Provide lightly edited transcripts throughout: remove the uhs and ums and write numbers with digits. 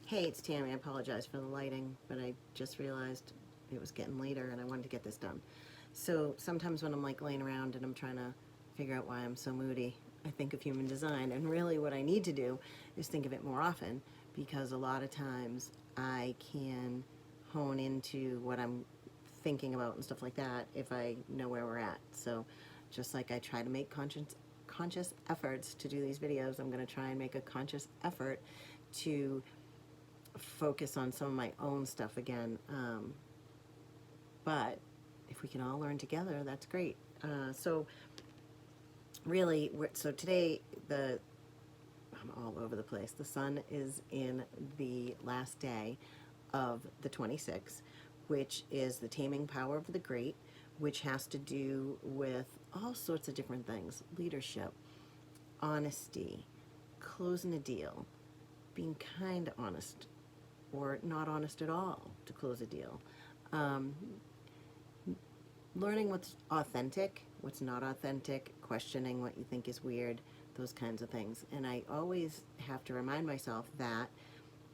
Hey, it's Tammy. I apologize for the lighting, but I just realized it was getting later and I wanted to get this done. So sometimes when I'm like laying around and I'm trying to figure out why I'm so moody, I think of human design. And really what I need to do is think of it more often, because a lot of times I can hone into what I'm thinking about and stuff like that if I know where we're at. So just like I try to make conscious efforts to do these videos, I'm going to try and make a conscious effort to focus on some of my own stuff again. But if we can all learn together, that's great. So really, so today I'm all over the place. The sun is in the last day of the 26th, which is the taming power of the great, which has to do with all sorts of different things: leadership, honesty, closing a deal, being kind of honest, or not honest at all to close a deal. Um, Learning what's authentic, what's not authentic, questioning what you think is weird, those kinds of things. And I always have to remind myself that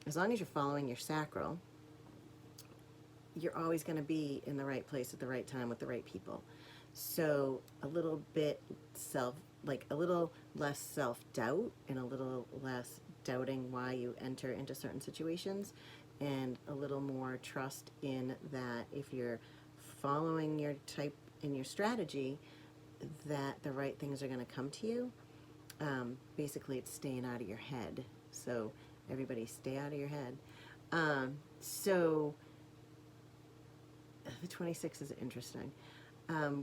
as long as you're following your sacral, you're always going to be in the right place at the right time with the right people. So a little bit a little less self-doubt and a little less doubting why you enter into certain situations, and a little more trust in that if you're following your type and your strategy, that the right things are going to come to you. Basically, it's staying out of your head. So everybody stay out of your head. So the 26th is interesting.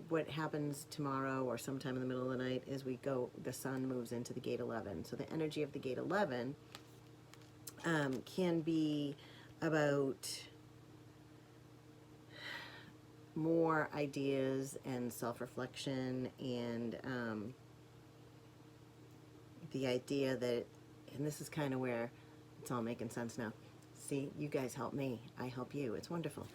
What happens tomorrow or sometime in the middle of the night is the sun moves into the gate 11. So the energy of the gate 11 can be about more ideas and self-reflection, and the idea that, and this is kind of where it's all making sense now. See, you guys help me, I help you. It's wonderful.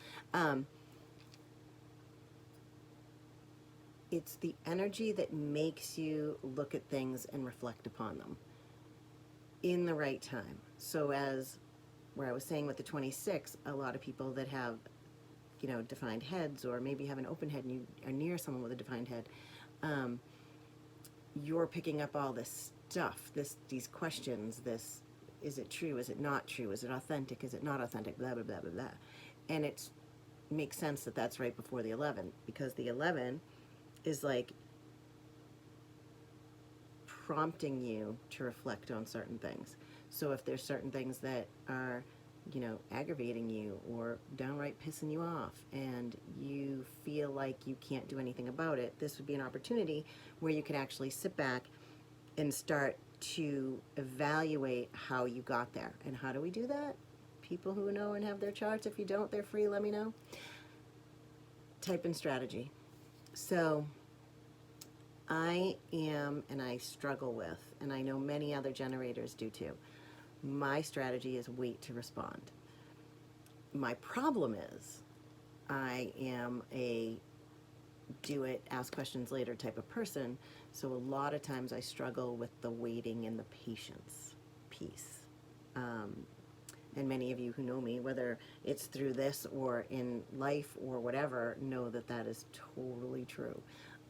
It's the energy that makes you look at things and reflect upon them in the right time. So as where I was saying with the 26, a lot of people that have, defined heads, or maybe have an open head and you are near someone with a defined head, you're picking up all this stuff, these questions, is it true, is it not true, is it authentic, is it not authentic, blah, blah, blah, blah, blah. And it makes sense that that's right before the 11, because the 11 is like prompting you to reflect on certain things. So if there's certain things that are, aggravating you or downright pissing you off, and you feel like you can't do anything about it, this would be an opportunity where you could actually sit back and start to evaluate how you got there. And how do we do that? People who know and have their charts. If you don't, they're free, let me know. Type in strategy. So I am, and I struggle with, and I know many other generators do too, my strategy is wait to respond. My problem is I am a do it, ask questions later type of person. So a lot of times I struggle with the waiting and the patience piece. And many of you who know me, whether it's through this or in life or whatever, know that that is totally true.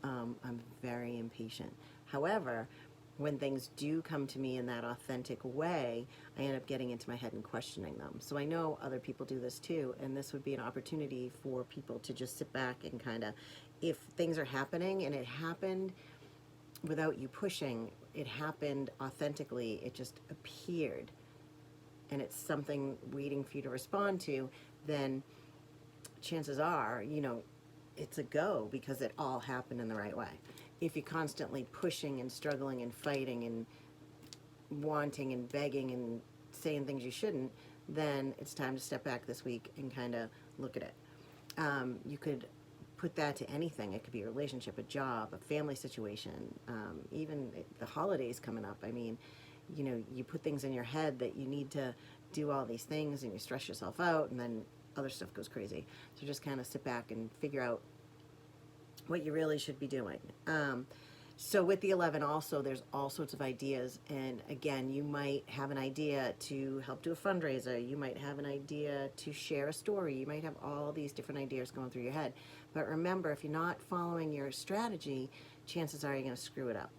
I'm very impatient. However, when things do come to me in that authentic way, I end up getting into my head and questioning them. So I know other people do this too, and this would be an opportunity for people to just sit back and kind of, if things are happening and it happened without you pushing, it happened authentically, it just appeared, and it's something waiting for you to respond to, then chances are, it's a go, because it all happened in the right way. If you're constantly pushing and struggling and fighting and wanting and begging and saying things you shouldn't, then it's time to step back this week and kind of look at it. You could put that to anything. It could be a relationship, a job, a family situation, even the holidays coming up. I mean, you put things in your head that you need to do all these things, and you stress yourself out, and then other stuff goes crazy. So just kind of sit back and figure out what you really should be doing. So with the 11 also, there's all sorts of ideas. And again, you might have an idea to help do a fundraiser. You might have an idea to share a story. You might have all these different ideas going through your head. But remember, if you're not following your strategy, chances are you're going to screw it up.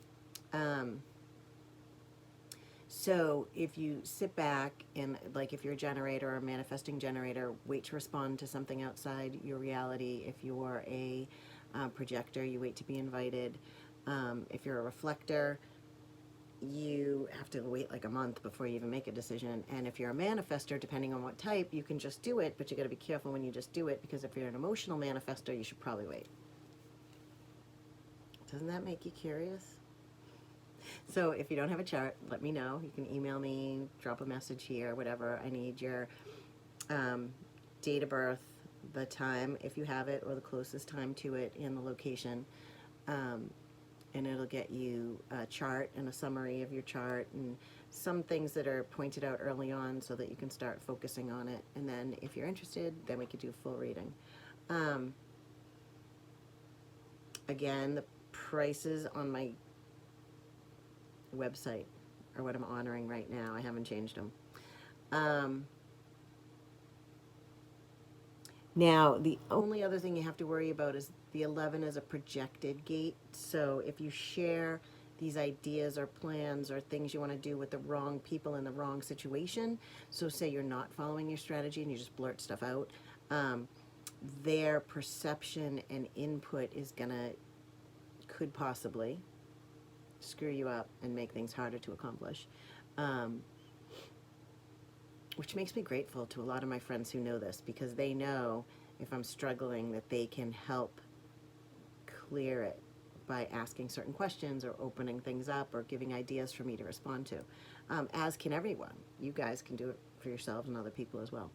So if you sit back and, like, if you're a generator or a manifesting generator, wait to respond to something outside your reality. If you're a projector, you wait to be invited. If you're a reflector, you have to wait like a month before you even make a decision. And if you're a manifester, depending on what type, you can just do it, but you got to be careful when you just do it, because if you're an emotional manifester, you should probably wait. Doesn't that make you curious? So if you don't have a chart, let me know. You can email me, drop a message here, whatever. I need your date of birth, the time, if you have it, or the closest time to it, and the location. And it'll get you a chart and a summary of your chart and some things that are pointed out early on so that you can start focusing on it. And then if you're interested, then we could do a full reading. Again, the prices on my website are what I'm honoring right now. I haven't changed them. Now, the only other thing you have to worry about is the 11 is a projected gate. So if you share these ideas or plans or things you want to do with the wrong people in the wrong situation, so say you're not following your strategy and you just blurt stuff out, their perception and input is could possibly screw you up and make things harder to accomplish. Which makes me grateful to a lot of my friends who know this, because they know if I'm struggling that they can help clear it by asking certain questions or opening things up or giving ideas for me to respond to. As can everyone. You guys can do it for yourselves and other people as well.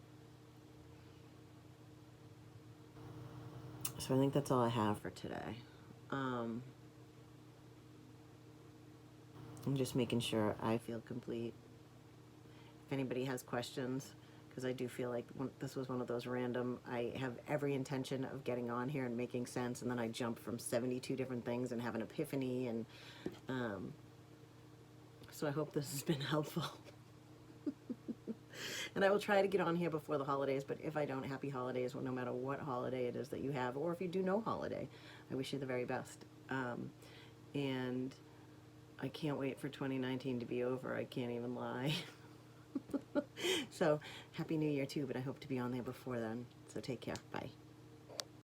So I think that's all I have for today. I'm just making sure I feel complete. If anybody has questions, because I do feel like this was one of those random, I have every intention of getting on here and making sense, and then I jump from 72 different things and have an epiphany, and so I hope this has been helpful. And I will try to get on here before the holidays, but if I don't, happy holidays, well, no matter what holiday it is that you have, or if you do no holiday, I wish you the very best. And I can't wait for 2019 to be over. I can't even lie. So, Happy New Year too, but I hope to be on there before then. So take care. Bye.